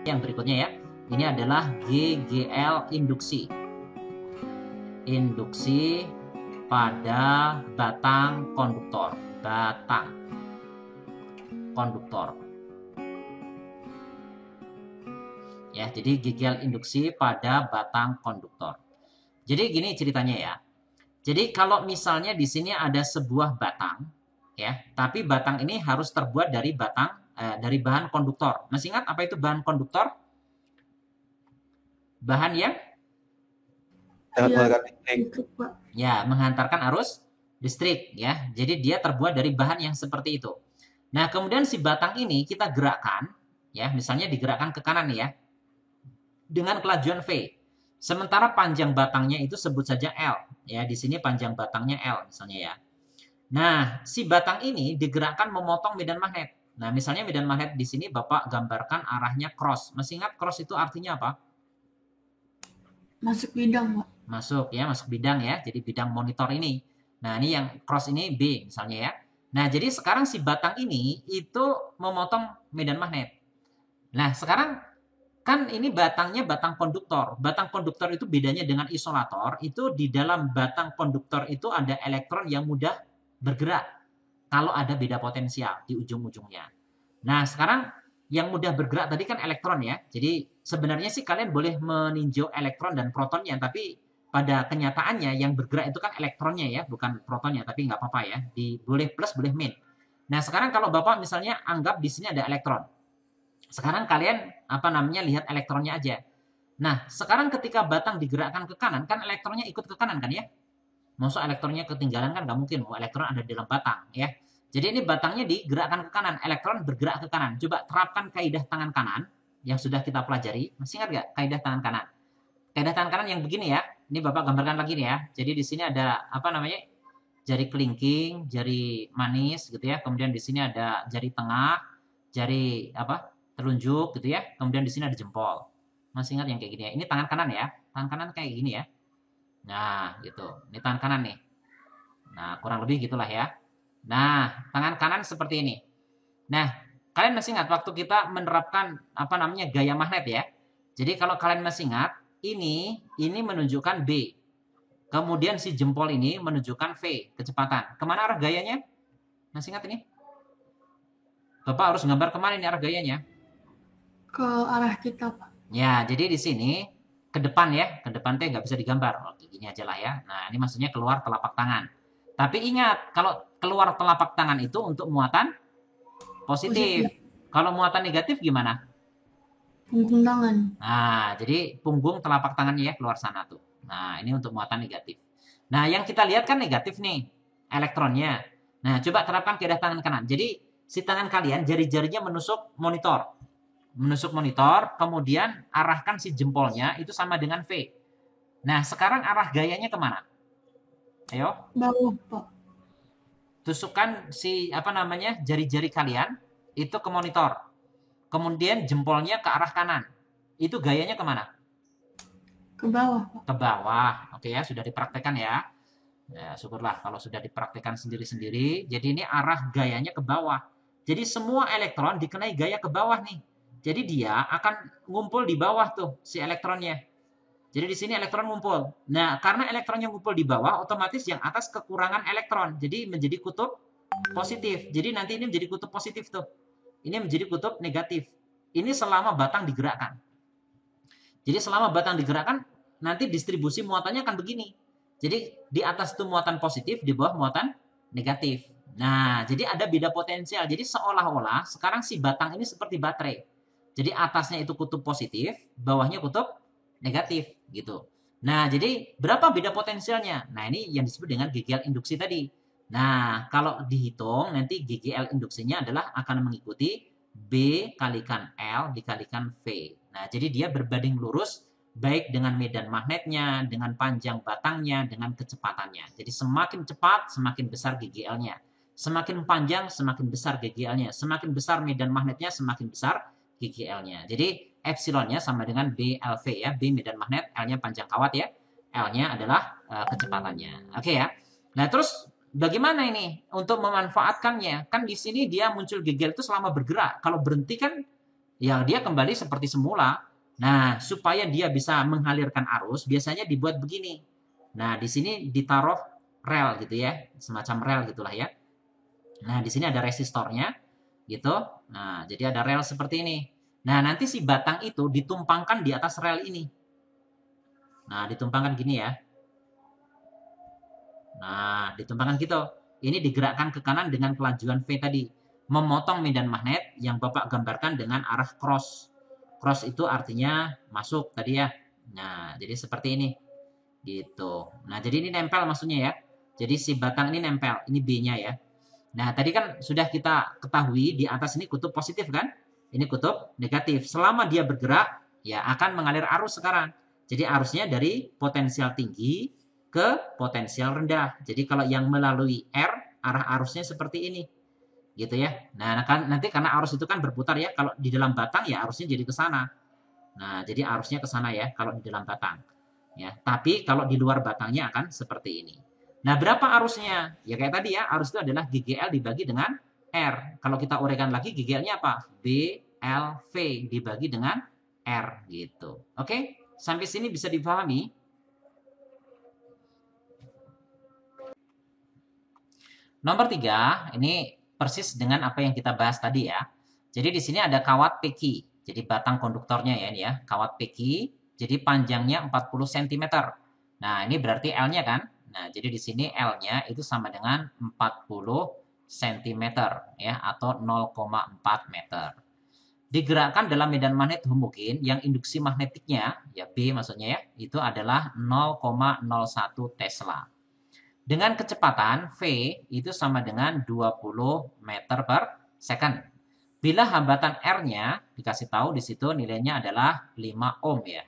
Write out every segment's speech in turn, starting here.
Yang berikutnya ya, ini adalah GGL induksi. Induksi pada batang konduktor. Batang konduktor. Ya, jadi GGL induksi pada batang konduktor. Jadi gini ceritanya ya. Jadi kalau misalnya di sini ada sebuah batang, ya, tapi batang ini harus terbuat dari dari bahan konduktor. Masih ingat apa itu bahan konduktor? Bahan yang menghantarkan arus listrik, ya. Jadi dia terbuat dari bahan yang seperti itu. Nah, kemudian si batang ini kita gerakkan, ya, misalnya digerakkan ke kanan ya, dengan kelajuan V. Sementara panjang batangnya itu sebut saja L, ya. Di sini panjang batangnya L misalnya ya. Nah, si batang ini digerakkan memotong medan magnet. Nah, misalnya medan magnet di sini Bapak gambarkan arahnya cross. Masih ingat cross itu artinya apa? Masuk bidang, Pak. Masuk ya, masuk bidang ya. Jadi bidang monitor ini. Nah, ini yang cross ini B misalnya ya. Nah, jadi sekarang si batang ini itu memotong medan magnet. Nah, sekarang kan ini batangnya batang konduktor. Batang konduktor itu bedanya dengan isolator, itu di dalam batang konduktor itu ada elektron yang mudah bergerak kalau ada beda potensial di ujung-ujungnya. Nah, sekarang yang mudah bergerak tadi kan elektron ya. Jadi sebenarnya sih kalian boleh meninjau elektron dan protonnya, tapi pada kenyataannya yang bergerak itu kan elektronnya ya, bukan protonnya, tapi nggak apa-apa ya. Boleh plus, boleh min. Nah, sekarang kalau Bapak misalnya anggap di sini ada elektron. Sekarang kalian lihat elektronnya aja. Nah, sekarang ketika batang digerakkan ke kanan, kan elektronnya ikut ke kanan kan ya? Maksud elektronnya ketinggalan kan nggak mungkin, elektron ada di dalam batang ya. Jadi ini batangnya digerakkan ke kanan, elektron bergerak ke kanan. Coba terapkan kaidah tangan kanan yang sudah kita pelajari. Masih ingat nggak kaidah tangan kanan? Kaidah tangan kanan yang begini ya. Ini Bapak gambarkan lagi nih ya. Jadi di sini ada jari kelingking, jari manis gitu ya. Kemudian di sini ada jari tengah, jari telunjuk gitu ya. Kemudian di sini ada jempol. Masih ingat yang kayak gini ya? Ini tangan kanan ya. Tangan kanan kayak gini ya. Nah, gitu. Ini tangan kanan nih. Nah, kurang lebih gitulah ya. Nah, tangan kanan seperti ini. Nah, kalian masih ingat waktu kita menerapkan gaya magnet ya. Jadi kalau kalian masih ingat, ini menunjukkan B. Kemudian si jempol ini menunjukkan V, kecepatan. Kemana arah gayanya? Masih ingat ini? Bapak harus gambar kemana ini arah gayanya? Ke arah kita, Pak. Ya, jadi di sini ke depan ya. Ke depan teh nggak bisa digambar. Oh, gini aja lah ya. Nah, ini maksudnya keluar telapak tangan. Tapi ingat, kalau keluar telapak tangan itu untuk muatan positif. Kalau muatan negatif gimana? Punggung tangan. Nah, jadi punggung telapak tangannya ya keluar sana tuh. Nah, ini untuk muatan negatif. Nah, yang kita lihat kan negatif nih, elektronnya. Nah, coba terapkan kaidah tangan kanan. Jadi, si tangan kalian jari-jarinya menusuk monitor. Menusuk monitor, kemudian arahkan si jempolnya itu sama dengan V. Nah, sekarang arah gayanya kemana? Ayo. Bawah, Pak. Tusukkan si jari-jari kalian itu ke monitor. Kemudian jempolnya ke arah kanan. Itu gayanya kemana? Ke bawah, Pak. Ke bawah. Oke ya, sudah dipraktekkan ya. Ya, syukurlah kalau sudah dipraktekkan sendiri-sendiri. Jadi ini arah gayanya ke bawah. Jadi semua elektron dikenai gaya ke bawah nih. Jadi dia akan ngumpul di bawah tuh si elektronnya. Jadi di sini elektron ngumpul. Nah, karena elektronnya ngumpul di bawah, otomatis yang atas kekurangan elektron. Jadi menjadi kutub positif. Jadi nanti ini menjadi kutub positif tuh. Ini menjadi kutub negatif. Ini selama batang digerakkan. Jadi selama batang digerakkan, nanti distribusi muatannya akan begini. Jadi di atas itu muatan positif, di bawah muatan negatif. Nah, jadi ada beda potensial. Jadi seolah-olah sekarang si batang ini seperti baterai. Jadi atasnya itu kutub positif, bawahnya kutub negatif gitu. Nah, jadi berapa beda potensialnya? Nah, ini yang disebut dengan GGL induksi tadi. Nah, kalau dihitung nanti GGL induksinya adalah akan mengikuti B kalikan L dikalikan V. Nah, jadi dia berbanding lurus baik dengan medan magnetnya, dengan panjang batangnya, dengan kecepatannya. Jadi semakin cepat, semakin besar GGL-nya. Semakin panjang, semakin besar GGL-nya. Semakin besar medan magnetnya, semakin besar GGL-nya. Jadi epsilonnya sama dengan BLV ya. B medan magnet, L-nya panjang kawat ya. L-nya adalah kecepatannya. Oke ya. Nah, terus bagaimana ini untuk memanfaatkannya? Kan di sini dia muncul GGL itu selama bergerak. Kalau berhenti kan Ya, dia kembali seperti semula. Nah, supaya dia bisa mengalirkan arus, biasanya dibuat begini. Nah, di sini ditaruh rel gitu ya, semacam rel gitulah ya. Nah, di sini ada resistornya gitu. Nah, jadi ada rel seperti ini. Nah, nanti si batang itu ditumpangkan di atas rel ini. Nah, ditumpangkan gini ya. Nah, ditumpangkan gitu. Ini digerakkan ke kanan dengan kelajuan V tadi. Memotong medan magnet yang Bapak gambarkan dengan arah cross. Cross itu artinya masuk tadi ya. Nah, jadi seperti ini. Gitu. Nah, jadi ini nempel maksudnya ya. Jadi si batang ini nempel. Ini B-nya ya. Nah, tadi kan sudah kita ketahui di atas ini kutub positif kan? Ini kutub negatif. Selama dia bergerak, ya akan mengalir arus sekarang. Jadi arusnya dari potensial tinggi ke potensial rendah. Jadi kalau yang melalui R, arah arusnya seperti ini. Gitu ya. Nah, nanti karena arus itu kan berputar ya. Kalau di dalam batang ya arusnya jadi ke sana. Nah, jadi arusnya ke sana ya kalau di dalam batang. Ya, tapi kalau di luar batangnya akan seperti ini. Nah, berapa arusnya? Ya kayak tadi ya, arus itu adalah GGL dibagi dengan R. Kalau kita uraikan lagi GGL-nya apa? BLV dibagi dengan R gitu. Oke? Sampai sini bisa dipahami? Nomor 3, ini persis dengan apa yang kita bahas tadi ya. Jadi di sini ada kawat PQ. Jadi batang konduktornya ya ini ya, kawat PQ. Jadi panjangnya 40 cm. Nah, ini berarti L-nya kan? Nah, jadi di sini L-nya itu sama dengan 40 cm ya atau 0,4 meter. Digerakkan dalam medan magnet homogen yang induksi magnetiknya ya B maksudnya ya, itu adalah 0,01 Tesla. Dengan kecepatan V itu sama dengan 20 meter per second. Bila hambatan R-nya dikasih tahu di situ nilainya adalah 5 ohm ya.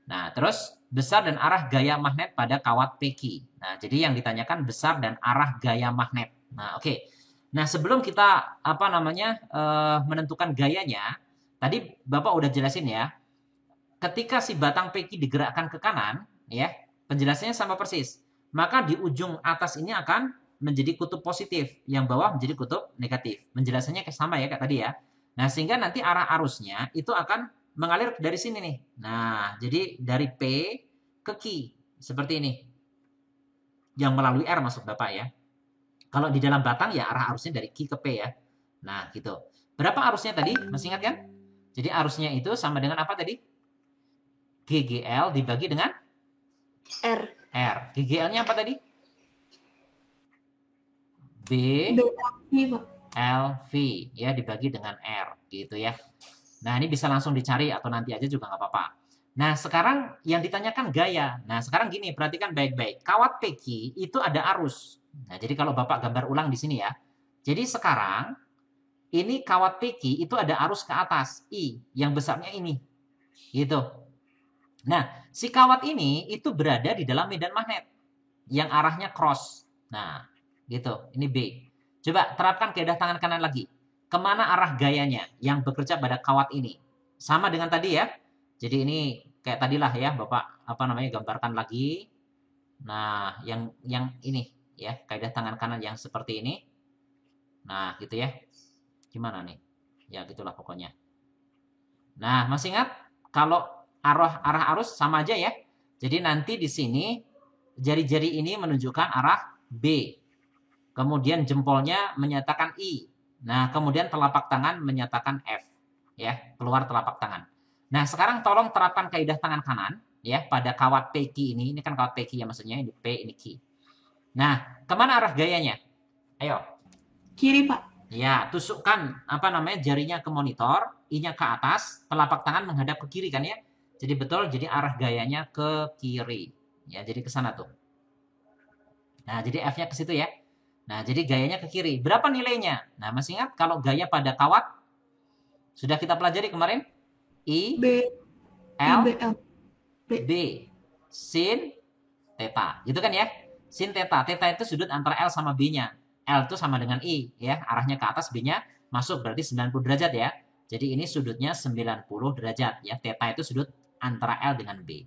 Nah, terus besar dan arah gaya magnet pada kawat PQ. Nah, jadi yang ditanyakan besar dan arah gaya magnet. Nah, oke. Nah, sebelum kita menentukan gayanya, tadi Bapak udah jelasin ya. Ketika si batang PQ digerakkan ke kanan, ya, penjelasannya sama persis. Maka di ujung atas ini akan menjadi kutub positif, yang bawah menjadi kutub negatif. Penjelasannya sama ya kayak tadi ya. Nah, sehingga nanti arah arusnya itu akan mengalir dari sini nih. Nah, jadi dari P ke Q seperti ini. Yang melalui R maksud Bapak ya. Kalau di dalam batang ya arah arusnya dari Q ke P ya. Nah, gitu. Berapa arusnya tadi? Masih ingat kan? Jadi arusnya itu sama dengan apa tadi? GGL dibagi dengan R. R. GGL-nya apa tadi? B BLV, Pak. LV ya dibagi dengan R gitu ya. Nah, ini bisa langsung dicari atau nanti aja juga nggak apa-apa. Nah, sekarang yang ditanyakan gaya. Nah, sekarang gini, perhatikan baik-baik. Kawat PQ itu ada arus. Nah, jadi kalau Bapak gambar ulang di sini ya. Jadi sekarang ini kawat PQ itu ada arus ke atas, I, yang besarnya ini. Gitu. Nah, si kawat ini itu berada di dalam medan magnet yang arahnya cross. Nah, gitu. Ini B. Coba terapkan keadaan tangan kanan lagi. Kemana arah gayanya yang bekerja pada kawat ini? Sama dengan tadi ya. Jadi ini kayak tadilah ya, Bapak gambarkan lagi. Nah, yang ini ya, kaidah tangan kanan yang seperti ini. Nah, gitu ya. Gimana nih? Ya, gitulah pokoknya. Nah, masih ingat kalau arah arus sama aja ya. Jadi nanti di sini jari-jari ini menunjukkan arah B. Kemudian jempolnya menyatakan I. Nah, kemudian telapak tangan menyatakan F. Ya, keluar telapak tangan. Nah, sekarang tolong terapkan kaidah tangan kanan ya pada kawat PQ ini. Ini kan kawat PQ ya maksudnya, ini P, ini Q. Nah, kemana arah gayanya? Ayo. Kiri, Pak. Ya, tusukkan jarinya ke monitor, I-nya ke atas, telapak tangan menghadap ke kiri kan ya. Jadi betul, jadi arah gayanya ke kiri. Ya, jadi ke sana tuh. Nah, jadi F-nya ke situ ya. Nah, jadi gayanya ke kiri. Berapa nilainya? Nah, masih ingat kalau gaya pada kawat sudah kita pelajari kemarin? I, B. L, BL. B, sin, theta. Gitu kan ya? Sin theta. Theta itu sudut antara L sama B-nya. L itu sama dengan I ya. Arahnya ke atas, B-nya masuk berarti 90 derajat ya. Jadi ini sudutnya 90 derajat ya. Theta itu sudut antara L dengan B.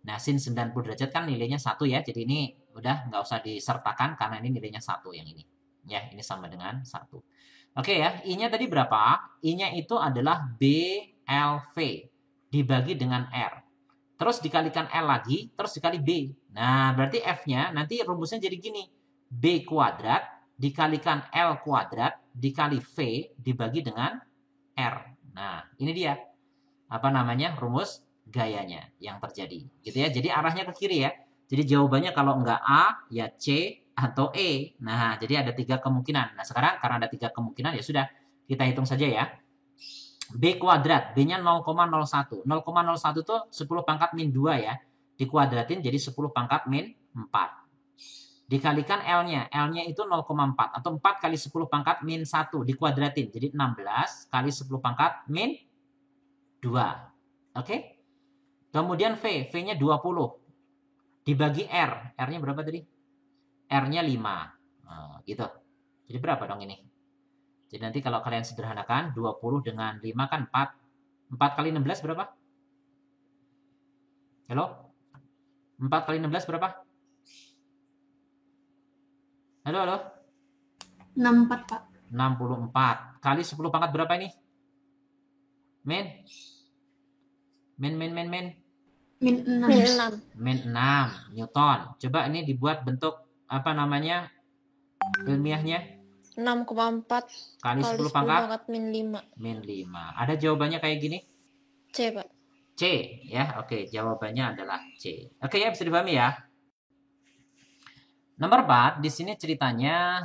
Nah, sin 90 derajat kan nilainya 1 ya. Jadi ini udah nggak usah disertakan karena ini nilainya 1 yang ini. Ya, ini sama dengan 1. Oke ya, I-nya tadi berapa? I-nya itu adalah B LV dibagi dengan R. Terus dikalikan L lagi, terus dikali B. Nah, berarti F-nya nanti rumusnya jadi gini. B kuadrat dikalikan L kuadrat dikali V dibagi dengan R. Nah, ini dia. Apa namanya? Rumus gayanya yang terjadi. Gitu ya. Jadi arahnya ke kiri ya. Jadi jawabannya kalau enggak A, ya C atau E. Nah, jadi ada 3 kemungkinan. Nah, sekarang karena ada 3 kemungkinan, ya sudah. Kita hitung saja ya. B kuadrat, B-nya 0,01. 0,01 itu 10 pangkat min 2 ya. Dikuadratin jadi 10 pangkat min 4. Dikalikan L-nya. L-nya itu 0,4. Atau 4 kali 10 pangkat min 1. Dikuadratin. Jadi 16 kali 10 pangkat min 2. Oke? Kemudian V. V-nya 20. Dibagi R. R-nya berapa tadi? R-nya 5. Gitu. Jadi berapa dong ini? Jadi nanti kalau kalian sederhanakan, 20 dengan 5 kan 4. 4 kali 16 berapa? Halo? 4 kali 16 berapa? Halo, halo? 64, Pak. 64. Kali 10 pangkat berapa ini? Min? Min. Min 6. Min 6. Min 6 Newton. Coba ini dibuat bentuk apa namanya ilmiahnya? 6,4 Kali 10 pangkat min 5. min 5. Ada jawabannya kayak gini? C, Pak. C ya. Oke, jawabannya adalah C. Oke ya, bisa dipahami ya. Nomor 4, di sini ceritanya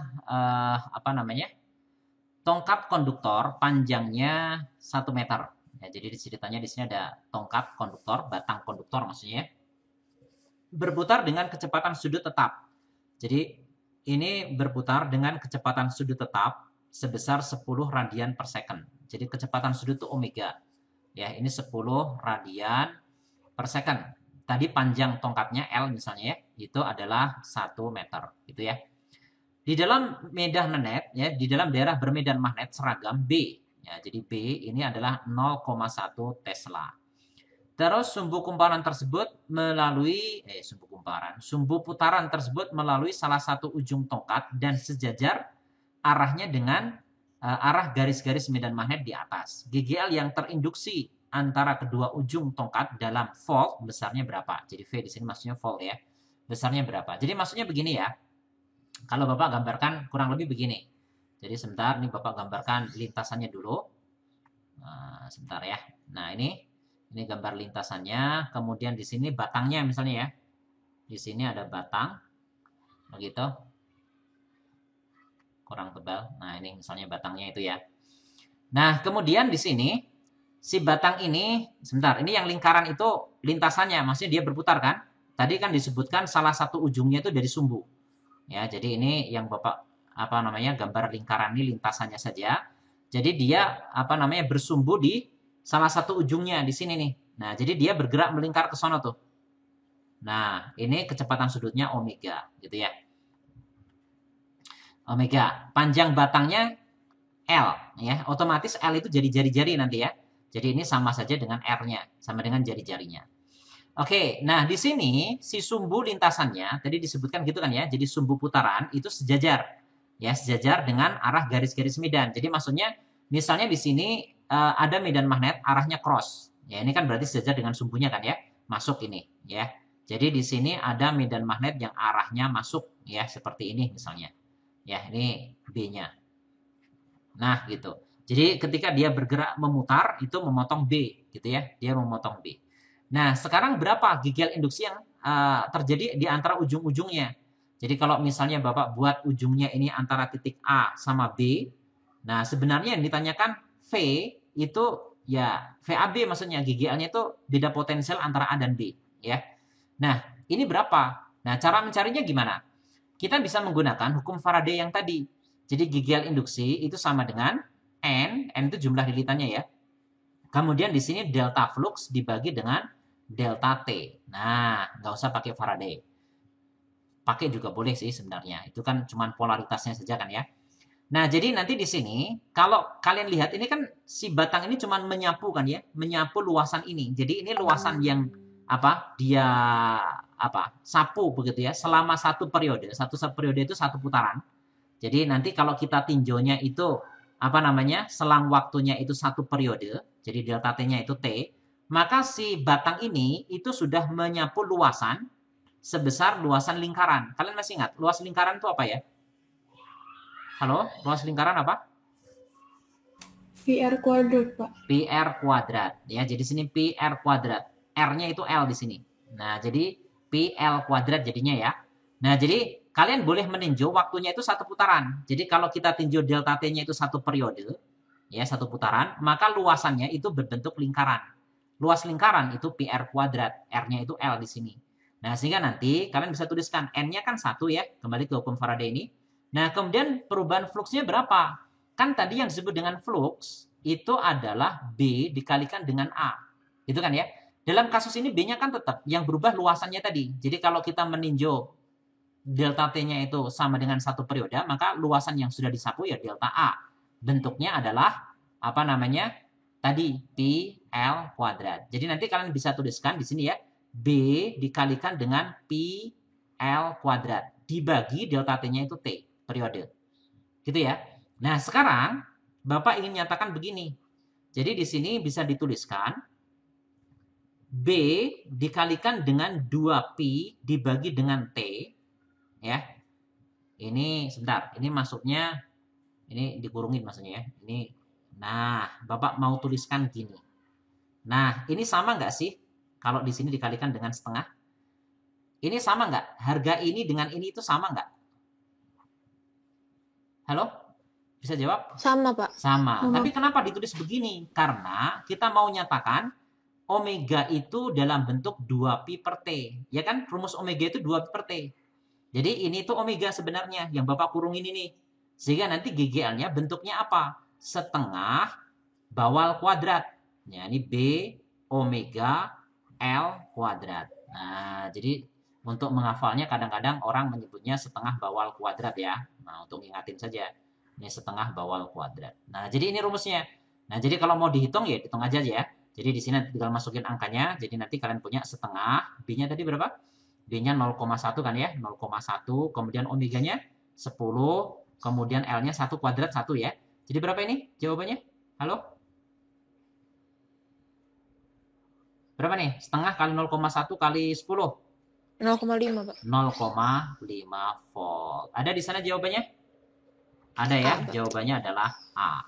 apa namanya? Tongkat konduktor panjangnya 1 meter. Ya, jadi ceritanya di sini ada tongkat konduktor, batang konduktor maksudnya. Berputar dengan kecepatan sudut tetap. Jadi ini berputar dengan kecepatan sudut tetap sebesar 10 radian per second. Jadi kecepatan sudut itu omega. Ya, ini 10 radian per second. Tadi panjang tongkatnya L misalnya ya, itu adalah 1 meter, gitu ya. Di dalam medan magnet ya, di dalam daerah bermedan magnet seragam B. Ya, jadi B ini adalah 0,1 Tesla. Terus sumbu kumparan tersebut melalui sumbu putaran tersebut melalui salah satu ujung tongkat dan sejajar arahnya dengan arah garis-garis medan magnet di atas. GGL yang terinduksi antara kedua ujung tongkat dalam volt besarnya berapa? Jadi V di sini maksudnya volt ya. Besarnya berapa? Jadi maksudnya begini ya. Kalau Bapak gambarkan kurang lebih begini. Jadi sebentar, ini Bapak gambarkan lintasannya dulu. Sebentar ya. Nah, ini gambar lintasannya. Kemudian di sini batangnya misalnya ya. Di sini ada batang. Begitu. Kurang tebal. Nah, ini misalnya batangnya itu ya. Nah, kemudian di sini si batang ini, sebentar, ini yang lingkaran itu lintasannya, maksudnya dia berputar kan? Tadi kan disebutkan salah satu ujungnya itu dari sumbu. Ya, jadi ini yang Bapak gambar lingkaran ini lintasannya saja. Jadi dia bersumbu di salah satu ujungnya di sini nih. Nah, jadi dia bergerak melingkar ke sono tuh. Nah, ini kecepatan sudutnya omega, gitu ya. Omega, panjang batangnya L, ya. Otomatis L itu jadi jari-jari nanti ya. Jadi ini sama saja dengan R-nya, sama dengan jari-jarinya. Oke, nah di sini si sumbu lintasannya tadi disebutkan gitu kan ya. Jadi sumbu putaran itu sejajar, ya sejajar dengan arah garis-garis medan. Jadi maksudnya misalnya di sini ada medan magnet arahnya cross. Ya ini kan berarti sejajar dengan sumbunya kan ya, masuk ini ya. Jadi di sini ada medan magnet yang arahnya masuk ya seperti ini misalnya. Ya ini B-nya. Nah gitu. Jadi ketika dia bergerak memutar itu memotong B gitu ya. Dia memotong B. Nah, sekarang berapa GGL induksi yang terjadi di antara ujung-ujungnya? Jadi kalau misalnya Bapak buat ujungnya ini antara titik A sama B, nah sebenarnya yang ditanyakan V itu ya VAB maksudnya GGL-nya itu beda potensial antara A dan B, ya. Nah, ini berapa? Nah, cara mencarinya gimana? Kita bisa menggunakan hukum Faraday yang tadi. Jadi GGL induksi itu sama dengan N itu jumlah lilitannya ya. Kemudian di sini delta flux dibagi dengan delta T. Nah, nggak usah pakai Faraday. Pakai juga boleh sih sebenarnya. Itu kan cuma polaritasnya saja kan ya. Nah, jadi nanti di sini, kalau kalian lihat ini kan si batang ini cuma menyapu kan ya. Menyapu luasan ini. Jadi ini luasan yang dia sapu begitu ya. Selama satu periode. Satu periode itu satu putaran. Jadi nanti kalau kita tinjaunya itu apa namanya, selang waktunya itu 1 periode, jadi delta T-nya itu T, maka si batang ini itu sudah menyapu luasan sebesar luasan lingkaran. Kalian masih ingat, luas lingkaran itu apa ya? Halo, luas lingkaran apa? PR kuadrat, Pak. PR kuadrat. Ya, jadi sini PR kuadrat. R-nya itu L di sini. Nah, jadi PL kuadrat jadinya ya. Nah, jadi kalian boleh meninjau waktunya itu 1 putaran. Jadi kalau kita tinjau delta T-nya itu 1 periode, ya 1 putaran, maka luasannya itu berbentuk lingkaran. Luas lingkaran itu PR kuadrat, R-nya itu L di sini. Nah, sehingga nanti kalian bisa tuliskan N-nya kan 1 ya, kembali ke hukum Faraday ini. Nah, kemudian perubahan fluksnya berapa? Kan tadi yang disebut dengan flux itu adalah B dikalikan dengan A. Gitu kan ya? Dalam kasus ini B-nya kan tetap, yang berubah luasannya tadi. Jadi kalau kita meninjau delta T-nya itu sama dengan 1 periode, maka luasan yang sudah disapu ya delta A. Bentuknya adalah apa namanya? Tadi PL kuadrat. Jadi nanti kalian bisa tuliskan di sini ya, B dikalikan dengan PL kuadrat dibagi delta T-nya itu T periode. Gitu ya. Nah, sekarang Bapak ingin nyatakan begini. Jadi di sini bisa dituliskan B dikalikan dengan 2P dibagi dengan T. Ya. Ini sebentar, ini masuknya ini dikurungin maksudnya ya. Ini, nah, Bapak mau tuliskan gini. Nah, ini sama nggak sih? Kalau di sini dikalikan dengan setengah. Ini sama nggak? Harga ini dengan ini itu sama nggak? Halo? Bisa jawab? Sama, Pak. Sama. Sama. Tapi kenapa ditulis begini? Karena kita mau nyatakan omega itu dalam bentuk 2pi per T. Ya kan? Rumus omega itu 2pi per T. Jadi ini tuh omega sebenarnya yang Bapak kurungin ini. Sehingga nanti GGL-nya bentuknya apa? Setengah bawal kuadrat. Ya, ini B omega L kuadrat. Nah, jadi untuk menghafalnya kadang-kadang orang menyebutnya setengah bawal kuadrat ya. Nah, untuk ingatin saja. Ini setengah bawal kuadrat. Nah, jadi ini rumusnya. Nah, jadi kalau mau dihitung ya hitung aja ya. Jadi di sini tinggal masukin angkanya. Jadi nanti kalian punya setengah. B-nya tadi berapa? B-nya 0,1 kan ya. 0,1. Kemudian omeganya 10. Kemudian L-nya 1 kuadrat 1 ya. Jadi berapa ini jawabannya? Halo? Berapa nih? Setengah kali 0,1 kali 10. 0,5, Pak. 0,5 volt. Ada di sana jawabannya? Ada ya, Ada. jawabannya adalah A.